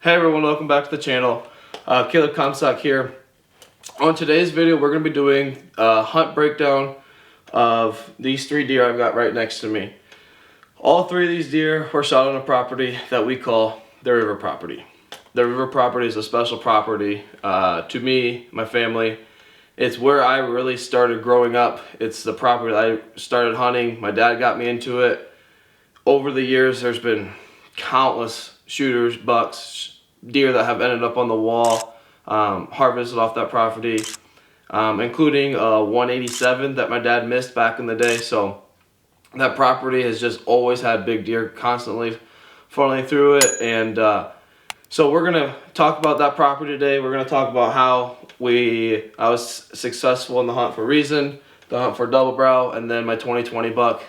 Hey everyone, welcome back to the channel. Caleb Comstock here. On today's video, we're going to be doing a hunt breakdown of these three deer I've got right next to me. All three of these deer were shot on a property that we call the river property. The river property is a special property to me, my family. It's where I really started growing up. It's the property that I started hunting. My dad got me into it. Over the years, there's been countless shooters, bucks, deer that have ended up on the wall, harvested off that property, including a 187 that my dad missed back in the day. So that property has just always had big deer constantly funneling through it. And so we're going to talk about that property today. We're going to talk about how I was successful in the hunt for reason, the hunt for double brow, and then my 2020 buck,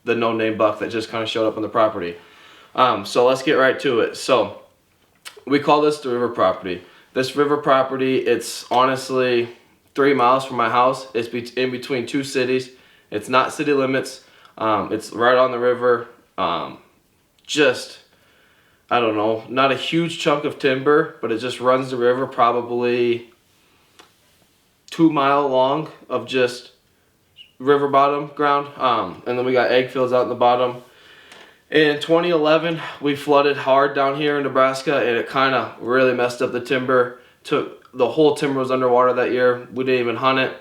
the no-name buck that just kind of showed up on the property. So let's get right to it. So we call this the river property. This river property, it's honestly 3 miles from my house. It's in between two cities. It's not city limits. It's right on the river. Just, I don't know, not a huge chunk of timber, but it just runs the river, probably 2 mile long of just river bottom ground. And then we got egg fields out in the bottom. In 2011, we flooded hard down here in Nebraska, and it kind of really messed up the timber. The whole timber was underwater that year. We didn't even hunt it.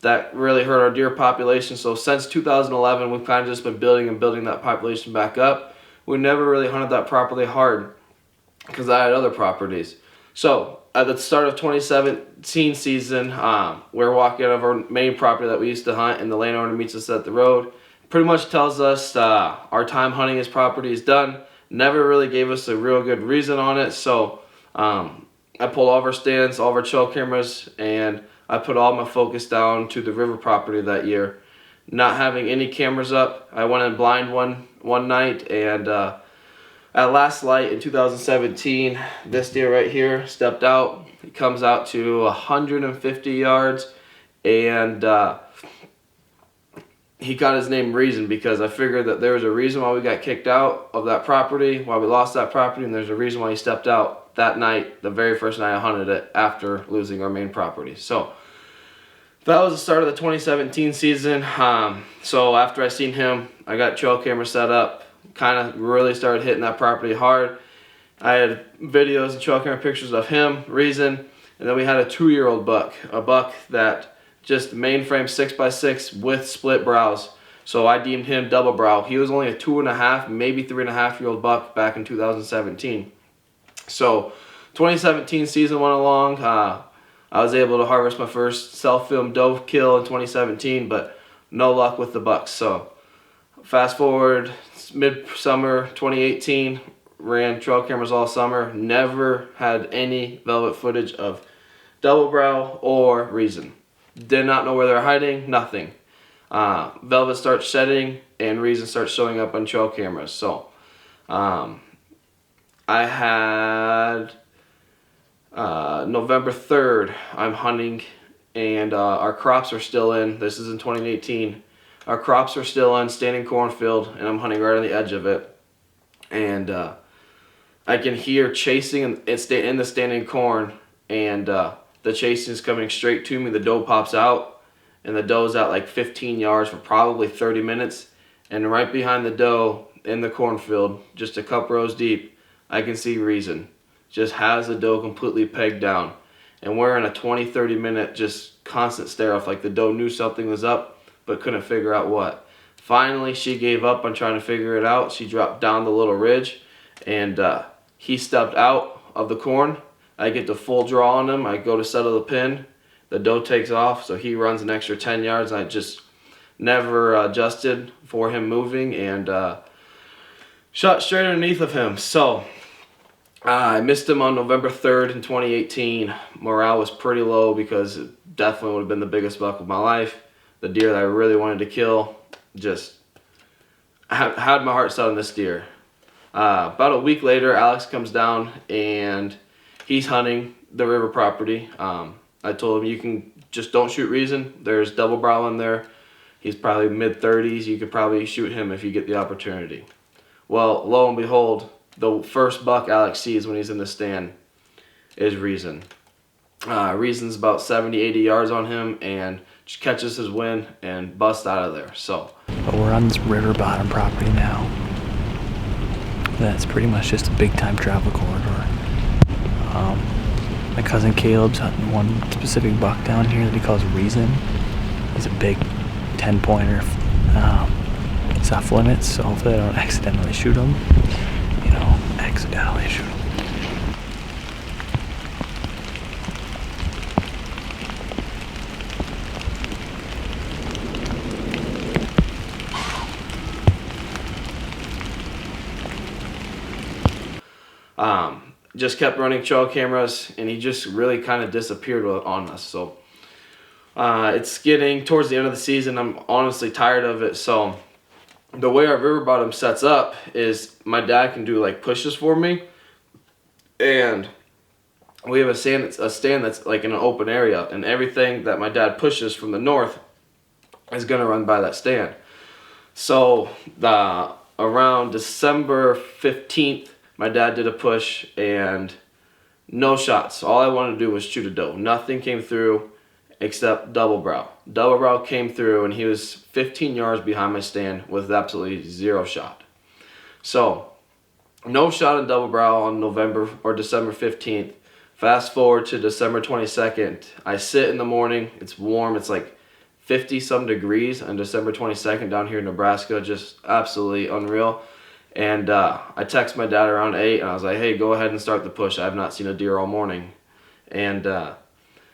That really hurt our deer population. So since 2011, we've kind of just been building that population back up. We never really hunted that properly hard because I had other properties. So at the start of 2017 season, we're walking out of our main property that we used to hunt, and the landowner meets us at the road. Pretty much tells us our time hunting his property is done. Never really gave us a real good reason on it. So I pulled all of our stands, all of our trail cameras, and I put all my focus down to the river property that year. Not having any cameras up, I went in blind one night, and at last light in 2017, this deer right here stepped out. He comes out to 150 yards, and he got his name Reason because I figured that there was a reason why we got kicked out of that property, why we lost that property, and there's a reason why he stepped out that night, the very first night I hunted it after losing our main property. So that was the start of the 2017 season. So after I seen him, I got trail camera set up, kind of really started hitting that property hard. I had videos and trail camera pictures of him, Reason, and then we had a 2-year-old buck, a buck that just mainframe 6x6 with split brows. So I deemed him double brow. He was only a 2.5, maybe 3.5-year-old buck back in 2017. So 2017 season went along. I was able to harvest my first self-filmed doe kill in 2017, but no luck with the bucks. So fast forward, mid-summer 2018, ran trail cameras all summer. Never had any velvet footage of double brow or Reason. Did not know where they're hiding, nothing. Velvet starts shedding and Reason starts showing up on trail cameras. So I had November 3rd, I'm hunting, and our crops are still in. This is in 2018. Our crops are still in, standing cornfield, and I'm hunting right on the edge of it. And I can hear chasing in the standing corn, and the chasing is coming straight to me. The doe pops out, and the doe's at like 15 yards for probably 30 minutes. And right behind the doe in the cornfield, just a couple rows deep, I can see Reason. Just has the doe completely pegged down. And we're in a 20-30 minute just constant stare off, like the doe knew something was up but couldn't figure out what. Finally, she gave up on trying to figure it out. She dropped down the little ridge, and he stepped out of the corn. I get the full draw on him. I go to settle the pin. The doe takes off, so he runs an extra 10 yards. I just never adjusted for him moving and shot straight underneath of him. So I missed him on November 3rd in 2018. Morale was pretty low because it definitely would have been the biggest buck of my life. The deer that I really wanted to kill. Just had my heart set on this deer. About a week later, Alex comes down and he's hunting the river property. I told him, you can just don't shoot Reason. There's double brow in there. He's probably mid-30s. You could probably shoot him if you get the opportunity. Well, lo and behold, the first buck Alex sees when he's in the stand is Reason. Reason's about 70, 80 yards on him and just catches his wind and busts out of there. So, but we're on this river bottom property now. That's pretty much just a big time travel corridor. My cousin Caleb's hunting one specific buck down here that he calls Reason. He's a big 10-pointer. He's off limits, so hopefully I don't accidentally shoot him. Accidentally shoot him. Just kept running trail cameras, and he just really kind of disappeared on us. So it's getting towards the end of the season. I'm honestly tired of it. So the way our river bottom sets up is my dad can do like pushes for me, and we have a stand that's like in an open area, and everything that my dad pushes from the north is gonna run by that stand. So around December 15th, my dad did a push and no shots. All I wanted to do was shoot a doe. Nothing came through except double brow. Double brow came through and he was 15 yards behind my stand with absolutely zero shot. So no shot in double brow on November or December 15th. Fast forward to December 22nd. I sit in the morning. It's warm. It's like 50 some degrees on December 22nd down here in Nebraska. Just absolutely unreal. And I text my dad around 8 and I was like, hey, go ahead and start the push. I have not seen a deer all morning. And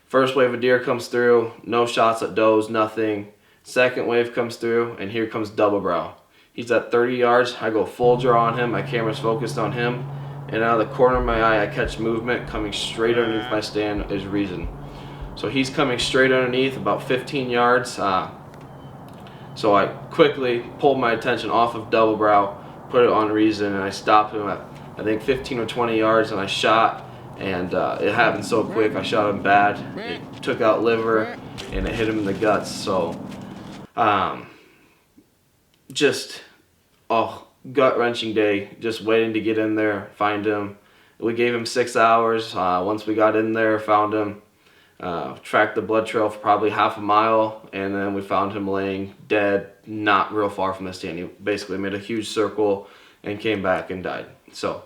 first wave of deer comes through, no shots at does, nothing. Second wave comes through, and here comes double brow. He's at 30 yards. I go full draw on him. My camera's focused on him. And out of the corner of my eye, I catch movement coming straight underneath my stand is Reason. So he's coming straight underneath, about 15 yards. So I quickly pulled my attention off of double brow, put it on Reason, and I stopped him at I think 15 or 20 yards, and I shot, and it happened so quick. I shot him bad. It took out liver and it hit him in the guts. So just gut-wrenching day, just waiting to get in there, find him. We gave him 6 hours. Once we got in there, found him, tracked the blood trail for probably half a mile, and then we found him laying dead, not real far from the stand. He basically made a huge circle and came back and died. So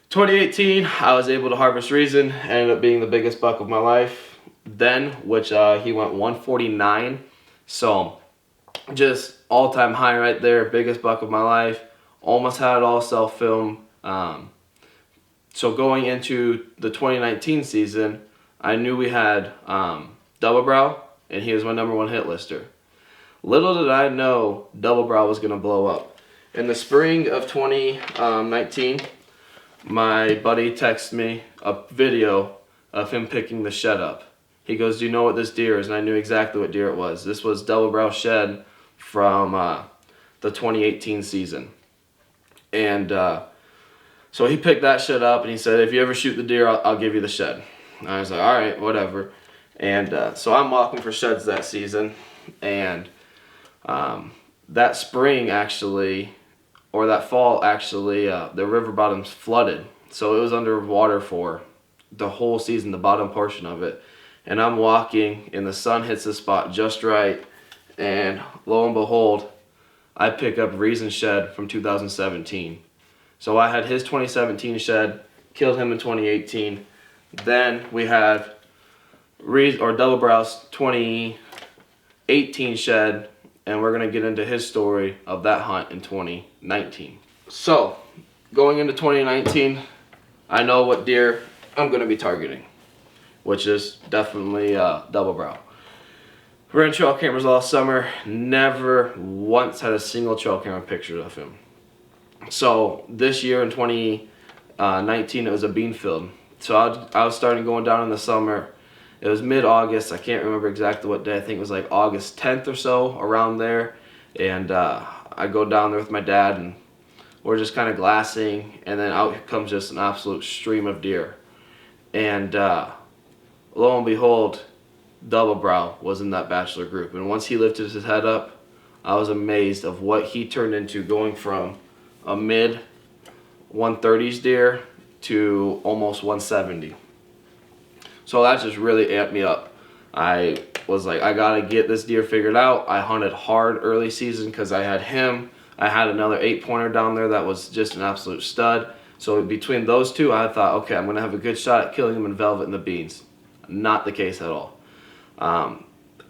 2018, I was able to harvest Reason. Ended up being the biggest buck of my life then, which he went 149. So just all-time high right there, biggest buck of my life. Almost had it all self-film. So going into the 2019 season, I knew we had double brow, and he was my #1 hit lister. Little did I know double brow was going to blow up. In the spring of 2019, my buddy texted me a video of him picking the shed up. He goes, do you know what this deer is? And I knew exactly what deer it was. This was double brow shed from the 2018 season. And so he picked that shed up, and he said, if you ever shoot the deer, I'll give you the shed. And I was like, all right, whatever. And so I'm walking for sheds that season, and that spring actually, or that fall actually, the river bottom's flooded. So it was underwater for the whole season, the bottom portion of it. And I'm walking, and the sun hits the spot just right, and lo and behold, I pick up Reason shed from 2017. So I had his 2017 shed, killed him in 2018. Then we had double brow's 2018 shed, and we're gonna get into his story of that hunt in 2019. So going into 2019, I know what deer I'm gonna be targeting, which is definitely double brow. Ran trail cameras all summer, never once had a single trail camera picture of him. So this year in 2019, it was a bean field. So I was starting going down in the summer. It was mid-August. I can't remember exactly what day. I think it was like August 10th or so, around there. And I go down there with my dad, and we're just kind of glassing. And then out comes just an absolute stream of deer. And lo and behold, double brow was in that bachelor group. And once he lifted his head up, I was amazed of what he turned into, going from a mid 130s deer to almost 170. So that just really amped me up. I was like, I gotta get this deer figured out. I hunted hard early season because I had him. I had another 8-pointer down there that was just an absolute stud. So between those two, I thought, okay, I'm gonna have a good shot at killing him in velvet and the beans. Not the case at all.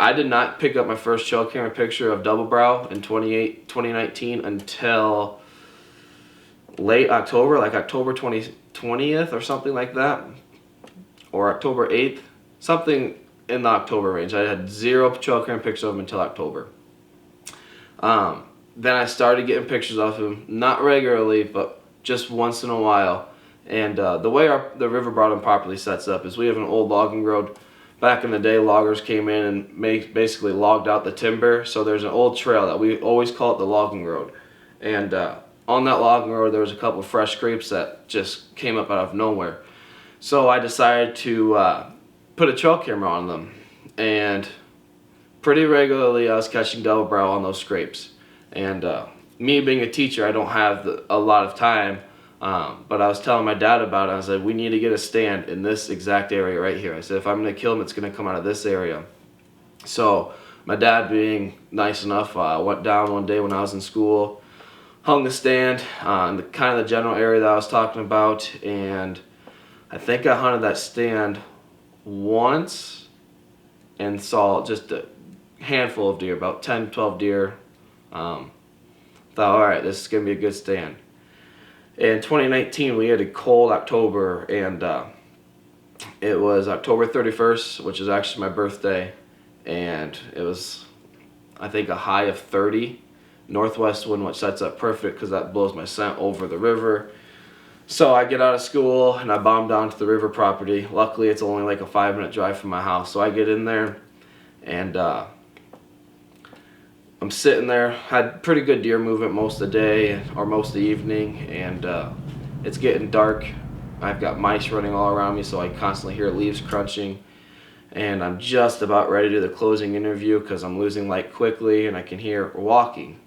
I did not pick up my first trail camera picture of double brow in 2019 until late October, like October 20th or something like that, or October 8th, something in the October range. I had 0 trail camera pictures of him until October. Then I started getting pictures of him, not regularly, but just once in a while. And the way the river bottom properly sets up is we have an old logging road. Back in the day, loggers came in and basically logged out the timber. So there's an old trail that we always call it the logging road. And on that logging road, there was a couple of fresh scrapes that just came up out of nowhere. So I decided to put a trail camera on them. And pretty regularly, I was catching double brow on those scrapes. And me being a teacher, I don't have a lot of time. But I was telling my dad about it. I said, we need to get a stand in this exact area right here. I said, if I'm going to kill him, it's going to come out of this area. So my dad, being nice enough, went down one day when I was in school, hung the stand in the kind of the general area that I was talking about, and I think I hunted that stand once and saw just a handful of deer, about 10, 12 deer. Thought, all right, this is going to be a good stand. In 2019, we had a cold October, and it was October 31st, which is actually my birthday, and it was, I think, a high of 30. Northwest wind, which sets up perfect because that blows my scent over the river. So I get out of school, and I bomb down to the river property. Luckily, it's only like a 5-minute drive from my house. So I get in there, and I'm sitting there, had pretty good deer movement most of the day or most of the evening, and it's getting dark. I've got mice running all around me, so I constantly hear leaves crunching, and I'm just about ready to do the closing interview because I'm losing light quickly and I can hear walking.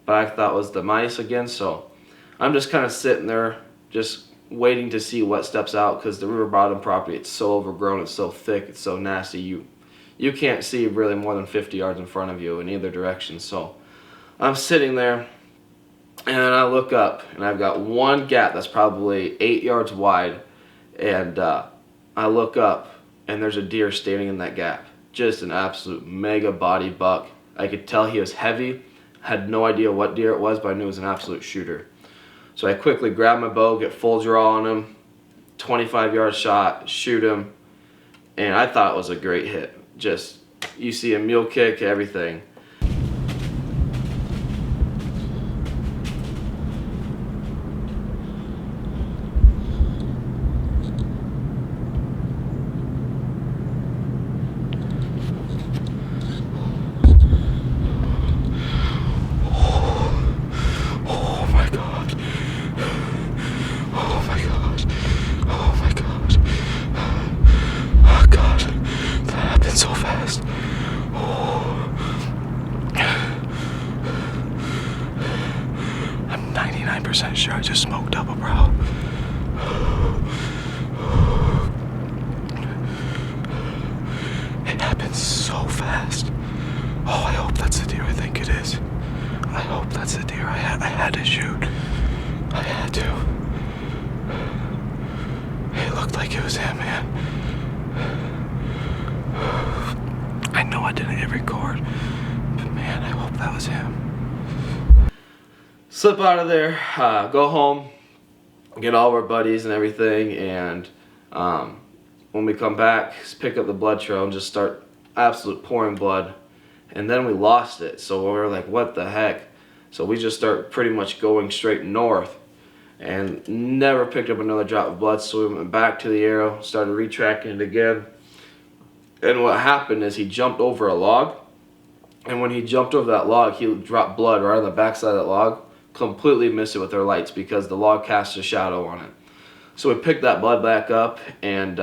But I thought it was the mice again, so I'm just kind of sitting there just waiting to see what steps out because the river bottom property, it's so overgrown, it's so thick, it's so nasty. You can't see really more than 50 yards in front of you in either direction. So I'm sitting there, and I look up, and I've got one gap that's probably 8 yards wide, and I look up, and there's a deer standing in that gap. Just an absolute mega body buck. I could tell he was heavy. Had no idea what deer it was, but I knew it was an absolute shooter. So I quickly grab my bow, get full draw on him, 25-yard shot, shoot him, and I thought it was a great hit. Just, you see a mule kick, everything. Oh my God. Oh my God. Oh my God. Oh God. That happened so fast. Oh. I'm 99% sure I just smoked double brow. It happened so fast. Oh, I hope that's the deer I think it is. I hope that's the deer I had to shoot. I had to. It looked like it was him, man. I know I didn't hit record, but man, I hope that was him. Slip out of there, go home, get all of our buddies and everything, and when we come back, pick up the blood trail and just start absolute pouring blood. And then we lost it, so we were like, what the heck? So we just start pretty much going straight north and never picked up another drop of blood. So we went back to the arrow, started retracking it again. And what happened is he jumped over a log, and when he jumped over that log, he dropped blood right on the backside of that log. Completely missed it with our lights because the log cast a shadow on it. So we picked that blood back up, and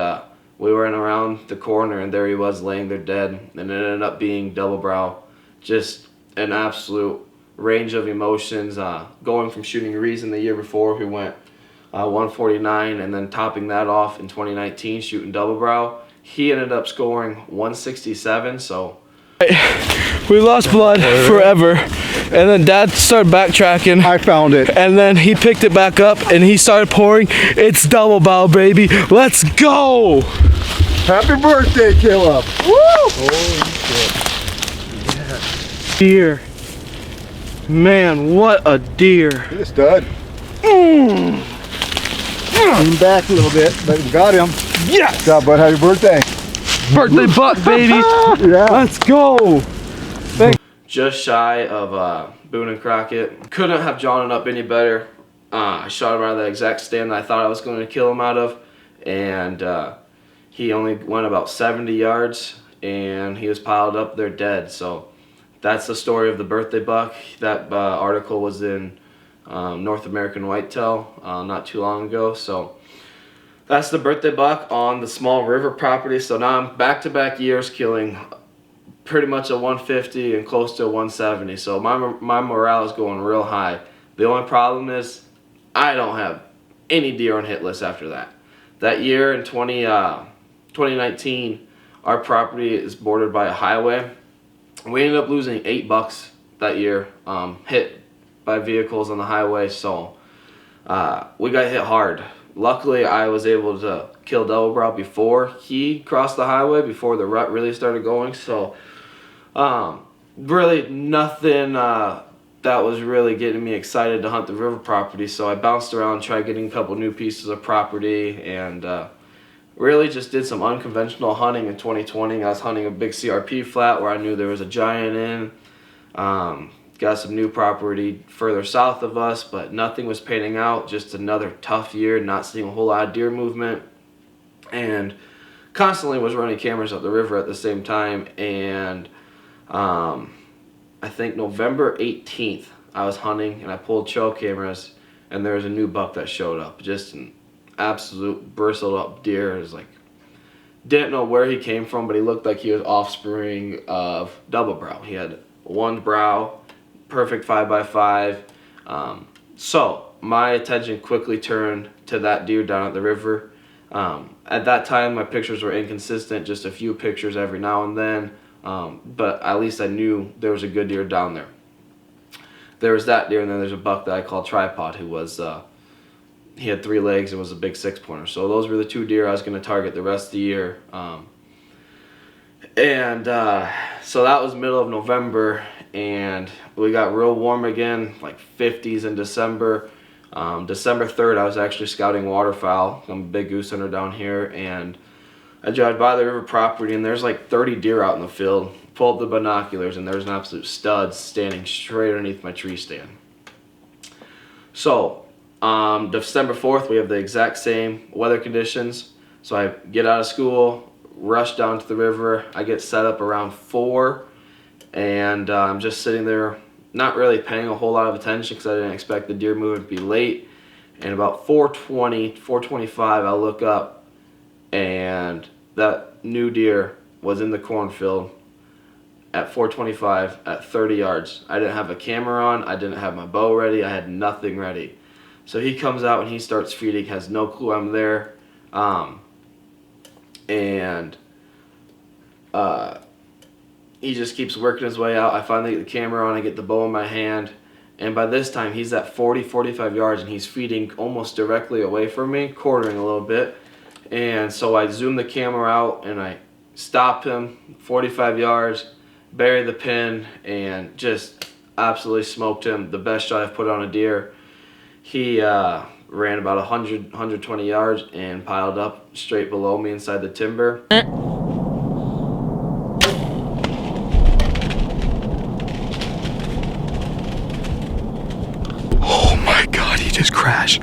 we went around the corner, and there he was laying there dead. And it ended up being double brow. Just an absolute range of emotions. Going from shooting reason the year before, we went 149, and then topping that off in 2019 shooting double brow. He ended up scoring 167, so we lost blood forever, and then Dad started backtracking. I found it. And then he picked it back up and he started pouring. It's double bow, baby. Let's go! Happy birthday, Caleb. Woo! Holy shit. Yeah. Deer. Man, what a deer. He's a stud. Lean back a little bit, but we got him. Yes! Good job, bud. Happy birthday. Birthday buck, baby. Yeah. Let's go. Just shy of Boone and Crockett. Couldn't have drawn it up any better. I shot him out of the exact stand that I thought I was going to kill him out of, and he only went about 70 yards, and he was piled up there dead. So that's the story of the birthday buck. That article was in North American Whitetail not too long ago. So that's the birthday buck on the small river property. So now I'm back-to-back years killing pretty much a 150 and close to a 170. So my morale is going real high. The only problem is I don't have any deer on hit list after that. That year in 2019, our property is bordered by a highway. We ended up losing 8 bucks that year, hit by vehicles on the highway. So we got hit hard. Luckily, I was able to kill double brow before he crossed the highway, before the rut really started going. So really nothing that was really getting me excited to hunt the river property. So I bounced around, tried getting a couple new pieces of property, and really just did some unconventional hunting in 2020. I was hunting a big CRP flat where I knew there was a giant in. Got some new property further south of us, but nothing was panning out. Just another tough year, not seeing a whole lot of deer movement, and constantly was running cameras up the river at the same time. And I think November 18th, I was hunting and I pulled trail cameras, and there was a new buck that showed up. Just an absolute bristled up deer. It was like, didn't know where he came from, but he looked like he was offspring of double brow. He had one brow, perfect 5x5. So my attention quickly turned to that deer down at the river. At that time, my pictures were inconsistent, just a few pictures every now and then, but at least I knew there was a good deer down there. There was that deer, and then there's a buck that I call Tripod, who was he had 3 legs and was a big 6-pointer. So those were the 2 deer I was going to target the rest of the year. So that was middle of November, and we got real warm again, like 50s in December. December 3rd, I was actually scouting waterfowl. I'm a big goose hunter down here, and I drive by the river property, and there's like 30 deer out in the field. Pull up the binoculars, and there's an absolute stud standing straight underneath my tree stand. So December 4th, we have the exact same weather conditions. So I get out of school, rush down to the river. I get set up around 4, and I'm just sitting there, not really paying a whole lot of attention because I didn't expect the deer movement to be late. And about 4:20, 4:25, I look up, and that new deer was in the cornfield at 4:25 at 30 yards. I didn't have a camera on. I didn't have my bow ready. I had nothing ready. So he comes out and he starts feeding, has no clue I'm there. He just keeps working his way out. I finally get the camera on, I get the bow in my hand, and by this time he's at 40, 45 yards, and he's feeding almost directly away from me, quartering a little bit. And so I zoom the camera out and I stop him 45 yards, bury the pin, and just absolutely smoked him. The best shot I've put on a deer. He ran about 100, 120 yards and piled up straight below me inside the timber. Oh my God, he just crashed.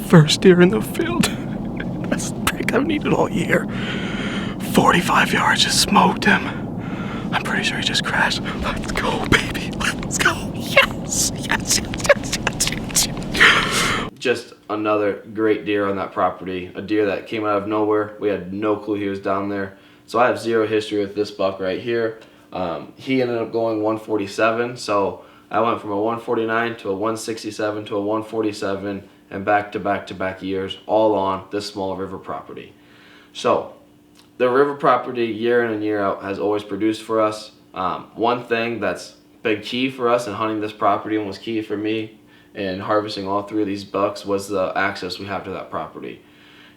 First deer in the field. That's the break I've needed all year. 45 yards, just smoked him. I'm pretty sure he just crashed. Let's go, baby. Let's go. Yes, yes, yes, yes, yes, yes. Just another great deer on that property. A deer that came out of nowhere. We had no clue he was down there. So I have zero history with this buck right here. He ended up going 147. So I went from a 149 to a 167 to a 147 and back to back to back years, all on this small river property. So the river property year in and year out has always produced for us. One thing that's been key for us in hunting this property and was key for me in harvesting all three of these bucks was the access we have to that property.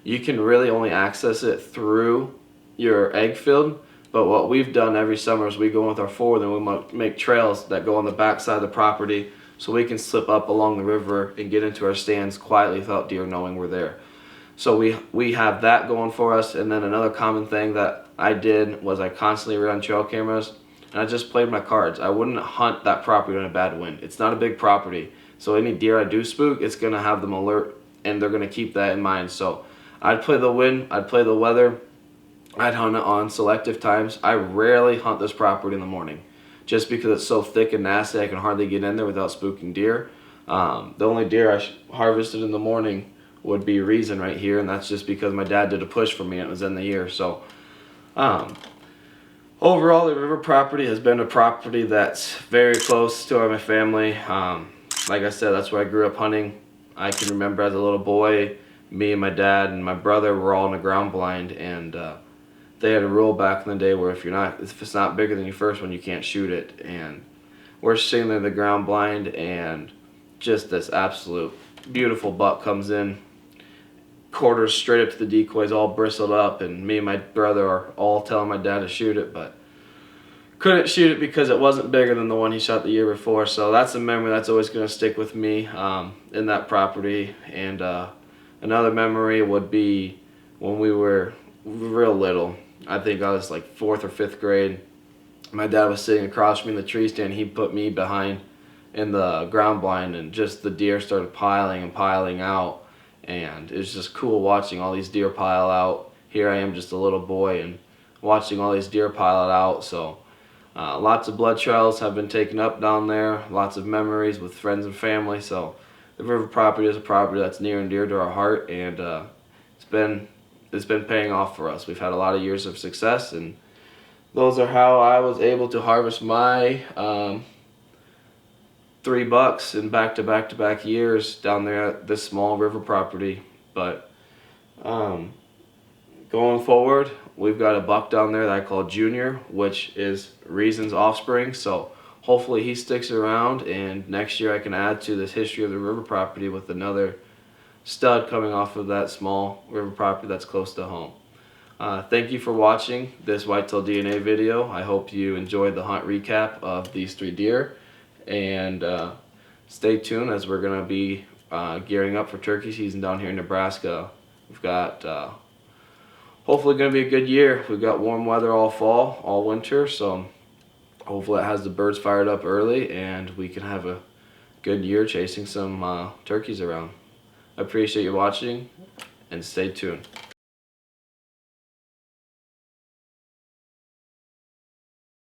You can really only access it through your egg field, but what we've done every summer is we go with our forward and we make trails that go on the back side of the property so we can slip up along the river and get into our stands quietly without deer knowing we're there. So we have that going for us. And then another common thing that I did was I constantly ran trail cameras and I just played my cards. I wouldn't hunt that property on a bad wind. It's not a big property, so any deer I do spook, it's going to have them alert and they're going to keep that in mind. So I'd play the wind, I'd play the weather, I'd hunt it on selective times. I rarely hunt this property in the morning just because it's so thick and nasty I can hardly get in there without spooking deer. The only deer I harvested in the morning would be Reason right here, and that's just because my dad did a push for me and it was in the year. So overall, the river property has been a property that's very close to my family. Like I said, that's where I grew up hunting. I can remember as a little boy, me and my dad and my brother were all in a ground blind, and they had a rule back in the day where if it's not bigger than your first one, you can't shoot it. And we're sitting there in the ground blind, and just this absolute beautiful buck comes in, quarters straight up to the decoys, all bristled up, and me and my brother are all telling my dad to shoot it, but couldn't shoot it because it wasn't bigger than the one he shot the year before. So that's a memory that's always going to stick with me in that property. And another memory would be when we were real little. I think I was like 4th or 5th grade. My dad was sitting across from me in the tree stand. He put me behind in the ground blind, and just the deer started piling and piling out. And it was just cool watching all these deer pile out. Here I am, just a little boy, and watching all these deer pile out. So lots of blood trails have been taken up down there. Lots of memories with friends and family. So the river property is a property that's near and dear to our heart, and it's been paying off for us. We've had a lot of years of success, and those are how I was able to harvest my 3 bucks in back-to-back years down there at this small river property. But going forward, we've got a buck down there that I call Junior, which is Reason's offspring. So hopefully he sticks around, and next year I can add to this history of the river property with another stud coming off of that small river property that's close to home. Thank you for watching this Whitetail DNA video. I hope you enjoyed the hunt recap of these 3 deer, and stay tuned as we're going to be gearing up for turkey season down here in Nebraska. We've got hopefully going to be a good year. We've got warm weather all fall, all winter, so hopefully it has the birds fired up early and we can have a good year chasing some turkeys around. I appreciate you watching, and stay tuned.